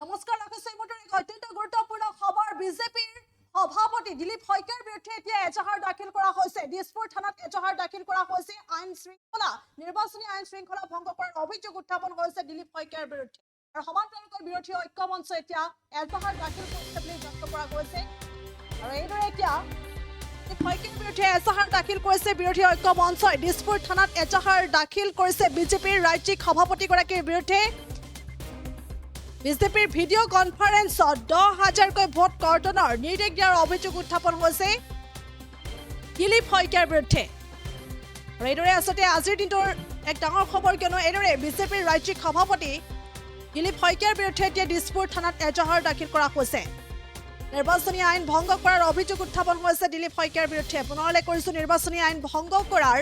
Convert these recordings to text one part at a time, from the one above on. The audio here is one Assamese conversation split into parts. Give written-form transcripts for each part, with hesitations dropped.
নমস্কাৰ ৰাখিছোঁ এক অত্যন্ত গুৰুত্বপূৰ্ণ খবৰ বিজেপিৰ সভাপতি দিলীপ শইকীয়াৰ বিৰুদ্ধে এতিয়া এজাহাৰ দাখিল কৰা হৈছে দিছপুৰ থানাত এজাহাৰ দাখিল কৰা হৈছে নিৰ্বাচনী আইন শৃংখলা ভংগ কৰাৰ অভিযোগ উত্থাপন হৈছে দিলীপ শইকীয়াৰ বিৰুদ্ধে আৰু সমান্তৰালকৈ বিৰোধী ঐক্য মঞ্চ এতিয়া এজাহাৰ দাখিল কৰিছে বুলি জানিব পৰা গৈছে আৰু এইদৰে এতিয়া শইকীয়াৰ বিৰুদ্ধে এজাহাৰ দাখিল কৰিছে বিৰোধী ঐক্য মঞ্চই দিছপুৰ থানাত এজাহাৰ দাখিল কৰিছে বিজেপিৰ ৰাজ্যিক সভাপতিগৰাকীৰ বিৰুদ্ধে বিজেপিৰ ভিডিঅ' কনফাৰেন্সত 10,000কৈ ভোট কৰ্তনৰ নিৰ্দেশ দিয়াৰ অভিযোগ উত্থাপন হৈছে দিলীপ শইকীয়াৰ বিৰুদ্ধে আৰু এইদৰে আচলতে আজিৰ দিনটোৰ এক ডাঙৰ খবৰ কিয়নো এইদৰে বিজেপিৰ ৰাজ্যিক সভাপতি দিলীপ শইকীয়াৰ বিৰুদ্ধে এতিয়া দিছপুৰ থানাত এজাহাৰ দাখিল কৰা হৈছে নিৰ্বাচনী আইন ভংগ কৰাৰ অভিযোগ উত্থাপন হৈছে দিলীপ শইকীয়াৰ বিৰুদ্ধে পুনৰলৈ কৰিছোঁ নিৰ্বাচনী আইন ভংগ কৰাৰ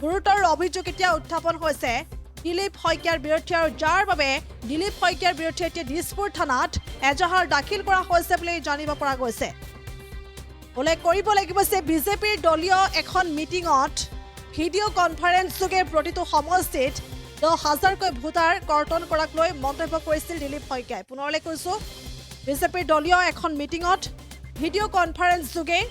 গুৰুতৰ অভিযোগ এতিয়া উত্থাপন হৈছে দিলীপ শইকীয়াৰ বিৰুদ্ধে আৰু যাৰ বাবে দিলীপ শইকীয়াৰ বিৰুদ্ধে এতিয়া দিছপুৰ থানাত এজাহাৰ দাখিল কৰা হৈছে বুলি জানিব পৰা গৈছে উল্লেখ কৰিব লাগিব যে বিজেপিৰ দলীয় এখন মিটিঙত ভিডিঅ' কনফাৰেন্স যোগে প্ৰতিটো সমষ্টিত 10,000কৈ ভোটাৰ কৰ্তন কৰাক লৈ মন্তব্য কৰিছিল দিলীপ শইকীয়াই পুনৰলৈ কৈছোঁ বিজেপিৰ দলীয় এখন মিটিঙত ভিডিঅ' কনফাৰেন্স যোগে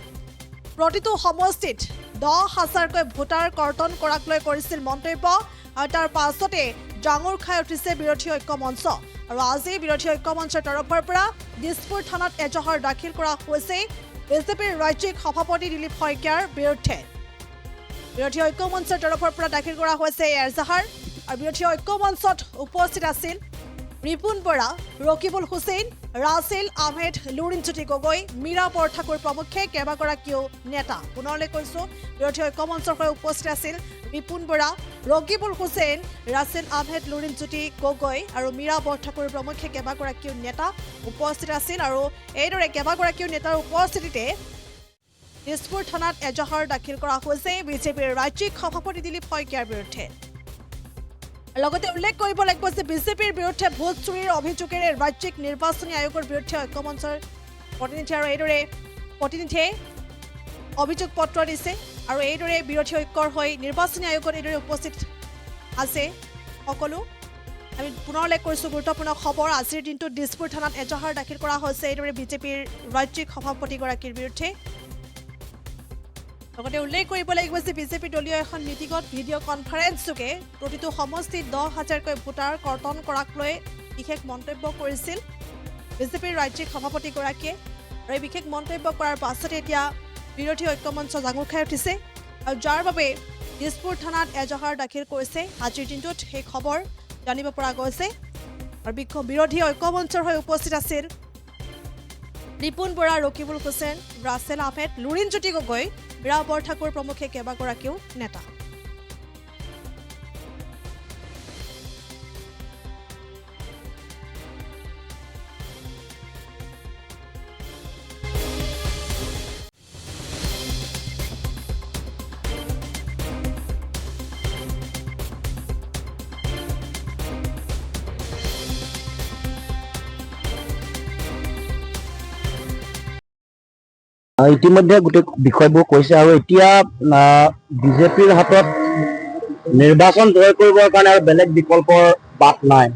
প্ৰতিটো সমষ্টিত 10,000কৈ ভোটাৰ কৰ্তন কৰাক লৈ কৰিছিল মন্তব্য আৰু তাৰ পাছতে ডাঙৰ খাই উঠিছে বিৰোধী ঐক্য মঞ্চ আৰু আজি বিৰোধী ঐক্য মঞ্চৰ তৰফৰ পৰা দিছপুৰ থানাত এজাহাৰ দাখিল কৰা হৈছে বিজেপিৰ ৰাজ্যিক সভাপতি দিলীপ শইকীয়াৰ বিৰুদ্ধে বিৰোধী ঐক্য মঞ্চৰ তৰফৰ পৰা দাখিল কৰা হৈছে এজাহাৰ আৰু বিৰোধী ঐক্য মঞ্চত উপস্থিত আছিল ৰিপুন বৰা ৰকিবুল হুছেইন ৰাছেল আহমেদ লুৰিণজ্যোতি গগৈ মীৰা বৰঠাকুৰ প্ৰমুখ্যে কেইবাগৰাকীও নেতা পুনৰলৈ কৈছোঁ বিৰোধী ঐক্য মঞ্চৰ হৈ উপস্থিত আছিল ৰিপুন বৰা ৰকিবুল হুছেইন ৰাছেল আহমেদ লুৰিণজ্যোতি গগৈ আৰু মীৰা বৰঠাকুৰ প্ৰমুখ্যে কেইবাগৰাকীও নেতা উপস্থিত আছিল আৰু এইদৰে কেইবাগৰাকীও নেতাৰ উপস্থিতিতে দিছপুৰ থানাত এজাহাৰ দাখিল কৰা হৈছে বিজেপিৰ ৰাজ্যিক সভাপতি দিলীপ শইকীয়াৰ বিৰুদ্ধে লগতে উল্লেখ কৰিব লাগিব যে বিজেপিৰ বিৰুদ্ধে ভোট চুৰিৰ অভিযোগেৰে ৰাজ্যিক নিৰ্বাচনী আয়োগৰ বিৰুদ্ধে ঐক্যমঞ্চৰ প্ৰতিনিধি আৰু এইদৰে প্ৰতিনিধিয়ে অভিযোগ পত্ৰ দিছে আৰু এইদৰে বিৰোধী ঐক্যৰ হৈ নিৰ্বাচনী আয়োগত এইদৰে উপস্থিত আছে সকলো আমি পুনৰ উল্লেখ কৰিছোঁ গুৰুত্বপূৰ্ণ খবৰ আজিৰ দিনটোত দিছপুৰ থানাত এজাহাৰ দাখিল কৰা হৈছে এইদৰে বিজেপিৰ ৰাজ্যিক সভাপতিগৰাকীৰ বিৰুদ্ধে লগতে উল্লেখ কৰিব লাগিব যে বিজেপি দলীয় এখন মিটিঙত ভিডিঅ' কনফাৰেন্স যোগে প্ৰতিটো সমষ্টিত 10,000কৈ ভোটাৰ কৰ্তন কৰাক লৈ বিশেষ মন্তব্য কৰিছিল বিজেপিৰ ৰাজ্যিক সভাপতিগৰাকীয়ে আৰু এই বিশেষ মন্তব্য কৰাৰ পাছতে এতিয়া বিৰোধী ঐক্য মঞ্চ জাঙুৰ খাই উঠিছে আৰু যাৰ বাবে দিছপুৰ থানাত এজাহাৰ দাখিল কৰিছে আজিৰ দিনটোত সেই খবৰ জানিব পৰা গৈছে আৰু বিৰোধী ঐক্য মঞ্চৰ হৈ উপস্থিত আছিল ৰিপুন বৰা ৰকিবুল হুছেইন ৰাছেল আহমেদ লুৰিণজ্যোতি গগৈ মীৰা বৰঠাকুৰ প্ৰমুখ্যে কেইবাগৰাকীও নেতা ইতিমধ্যে গোটেই বিষয়বোৰ কৈছে আৰু এতিয়া বিজেপিৰ হাতত নিৰ্বাচন জয় কৰিবৰ কাৰণে আৰু বেলেগ বিকল্পৰ বাট নাই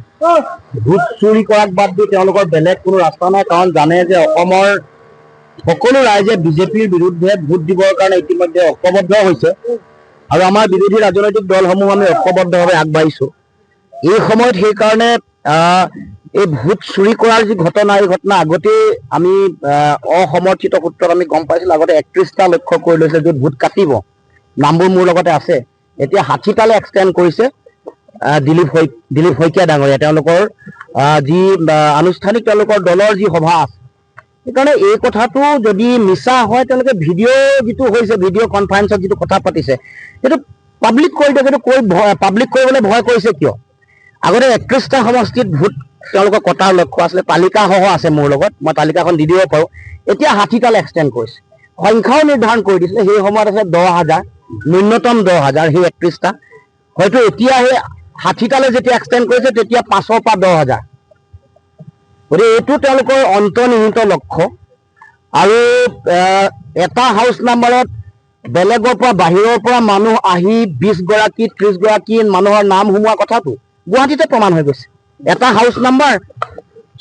ভোট চুৰি কৰাক বাদ দি তেওঁলোকৰ বেলেগ কোনো ৰাস্তা নাই কাৰণ জানে যে অসমৰ সকলো ৰাইজে বিজেপিৰ বিৰুদ্ধে ভোট দিবৰ কাৰণে ইতিমধ্যে ঐক্যবদ্ধ হৈছে আৰু আমাৰ বিৰোধী ৰাজনৈতিক দলসমূহ আমি ঐক্যবদ্ধভাৱে আগবাঢ়িছো এই সময়ত সেইকাৰণে এই ভোট চুৰি কৰাৰ যি ঘটনা এই ঘটনা আগতেই আমি অসমৰ্থিত সূত্ৰত আমি গম পাইছিলোঁ আগতে 31টা লক্ষ্য কৰি লৈছে য'ত ভোট কাটিব নামবোৰ মোৰ লগতে আছে এতিয়া 60টালৈ এক্সটেণ্ড কৰিছে দিলীপ শইকীয়া ডাঙৰীয়া তেওঁলোকৰ যি আনুষ্ঠানিক তেওঁলোকৰ দলৰ যি সভা আছে সেইকাৰণে এই কথাটো যদি মিছা হয় তেওঁলোকে ভিডিঅ' যিটো হৈছে ভিডিঅ' কনফাৰেন্সত যিটো কথা পাতিছে সেইটো পাব্লিক কৰি দিয়ে কিন্তু পাব্লিক কৰিবলৈ ভয় কৰিছে কিয় আগতে 31টা সমষ্টিত ভোট তেওঁলোকৰ কটাৰ লক্ষ্য আছিলে তালিকাসহ আছে মোৰ লগত মই তালিকাখন দি দিব পাৰোঁ এতিয়া 60টালৈ এক্সটেণ্ড কৰিছে সংখ্যাও নিৰ্ধাৰণ কৰি দিছিলে সেই সময়ত আছে 10,000 ন্যূনতম 10,000 সেই 31টা হয়তো এতিয়া সেই 60টালৈ যেতিয়া এক্সটেণ্ড কৰিছে তেতিয়া 500 পৰা 10,000 গতিকে এইটো তেওঁলোকৰ অন্তৰ্নিহিত লক্ষ্য আৰু এটা হাউচ নাম্বাৰত বেলেগৰ পৰা বাহিৰৰ পৰা মানুহ আহি 20গৰাকী 30গৰাকী মানুহৰ নাম সোমোৱা কথাটো গুৱাহাটীতে প্ৰমাণ হৈ গৈছে এটা হাউচ নাম্বাৰ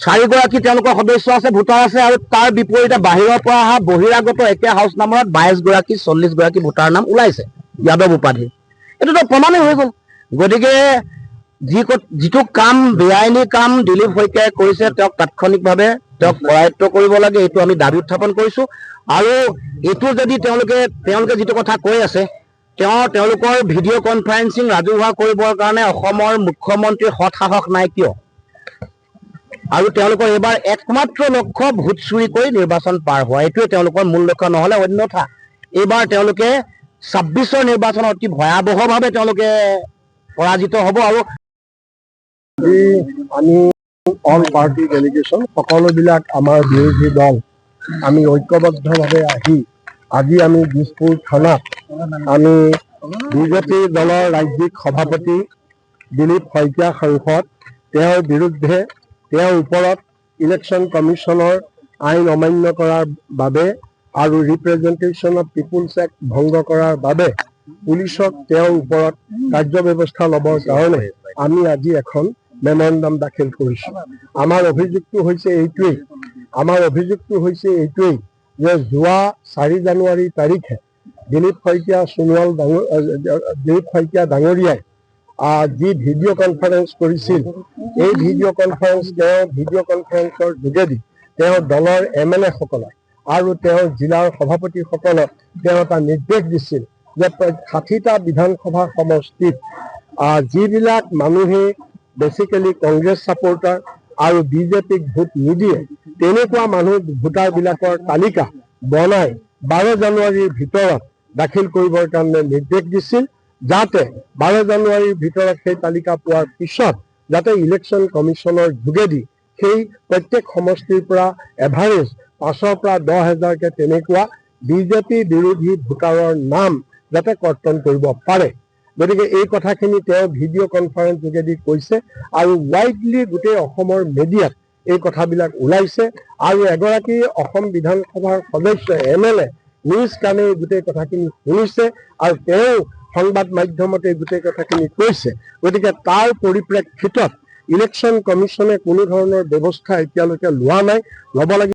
4গৰাকী তেওঁলোকৰ সদস্য আছে, ভোটাৰ আছে, আৰু তাৰ বিপৰীতে বাহিৰৰ পৰা অহা বহিৰাগত একে হাউচ নাম্বাৰত 22গৰাকী 40গৰাকী ভোটাৰৰ নাম ওলাইছে যাদৱ উপাধি। এইটোতো প্ৰমাণেই হৈ গ'ল। গতিকে যিটো কাম বেআইনী কাম দিলীপ শইকীয়াই কৰিছে, তেওঁক তাৎক্ষণিকভাৱে তেওঁক পৰায়ত্ব কৰিব লাগে, এইটো আমি দাবী উত্থাপন কৰিছো। আৰু এইটো যদি তেওঁলোকে যিটো কথা কৈ আছে, তেওঁলোকৰ ভিডিঅ' কনফাৰেন্সিং ৰাজহুৱা কৰিবৰ কাৰণে অসমৰ মুখ্যমন্ত্ৰীৰ সৎসাহস নাই কিয়? আৰু তেওঁলোকৰ এইবাৰ একমাত্ৰ লক্ষ্য ভোট চুৰি কৰি নিৰ্বাচন পাৰ হোৱা, এইটোৱে তেওঁলোকৰ মূল লক্ষ্য। নহ'লে অন্যথা এইবাৰ তেওঁলোকে 26ৰ নিৰ্বাচন অতি ভয়াৱহভাৱে তেওঁলোকে পৰাজিত হ'ব। আৰু আমি অল পাৰ্টি ডেলিগেশ্যন সকলোবিলাক আমাৰ বিৰোধী দল আমি ঐক্যবদ্ধভাৱে আহি আজি আমি দিছপুৰ থানাত আমি বিজেপি দলৰ ৰাজ্যিক সভাপতি দিলীপ শইকীয়া সাংসদ, তেওঁৰ বিৰুদ্ধে তেওঁৰ ওপৰত ইলেকশ্যন কমিশ্যনৰ আইন অমান্য কৰাৰ বাবে আৰু ৰিপ্ৰেজেণ্টেশ্যন অফ পিপুলছ এক্ট ভংগ কৰাৰ বাবে পুলিচক তেওঁৰ ওপৰত কাৰ্যব্যৱস্থা ল'বৰ কাৰণে আমি আজি এখন মেমৰেণ্ডাম দাখিল কৰিছোঁ। আমাৰ অভিযোগটো হৈছে এইটোৱেই যে যোৱা 4 জানুৱাৰী তাৰিখে দিলীপ শইকীয়া ডাঙৰীয়াই যি ভিডিঅ' কনফাৰেন্স কৰিছিল, এই ভিডিঅ' কনফাৰেন্সৰ যোগেদি তেওঁ দলৰ MLA সকলক আৰু তেওঁৰ জিলাৰ সভাপতিসকলক তেওঁ এটা নিৰ্দেশ দিছিল যে 60টা বিধানসভা সমষ্টিত যিবিলাক মানুহে বেচিকেলি কংগ্ৰেছ ছাপোৰ্টাৰ আৰু বিজেপিক ভোট নিদিয়ে, তেনেকুৱা মানুহ ভোটাৰবিলাকৰ তালিকা বনাই 12 জানুৱাৰীৰ ভিতৰত দাখিল কৰিবৰ কাৰণে নিৰ্দেশ দিছিল, যাতে 12 জানুৱাৰীৰ ভিতৰত সেই তালিকা পোৱাৰ পিছত যাতে ইলেকশ্যন কমিশ্যনৰ যোগেদি সেই প্ৰত্যেক সমষ্টিৰ পৰা এভাৰেজ 5ৰ পৰা 10,000কে তেনেকুৱা বিজেপি বিৰোধী ভোটাৰৰ নাম যাতে কৰ্তন কৰিব পাৰে। গতিকে এই কথাখিনি তেওঁ ভিডিঅ' কনফাৰেন্স যোগেদি কৈছে আৰু ৱাইডলি গোটেই অসমৰ মিডিয়াত এই কথাবিলাক ওলাইছে। আৰু এগৰাকী অসম বিধানসভাৰ সদস্য MLA নিউজ কানে গোটেই কথাখিনি শুনিছে আৰু তেওঁ সংবাদ মাধ্যমতে গোটেই কথাখিনি কৈছে। গতিকে তাৰ পৰিপ্ৰেক্ষিতত ইলেকশ্যন কমিশ্যনে কোনো ধৰণৰ ব্যৱস্থা এতিয়ালৈকে লোৱা নাই, ল'ব লাগিব।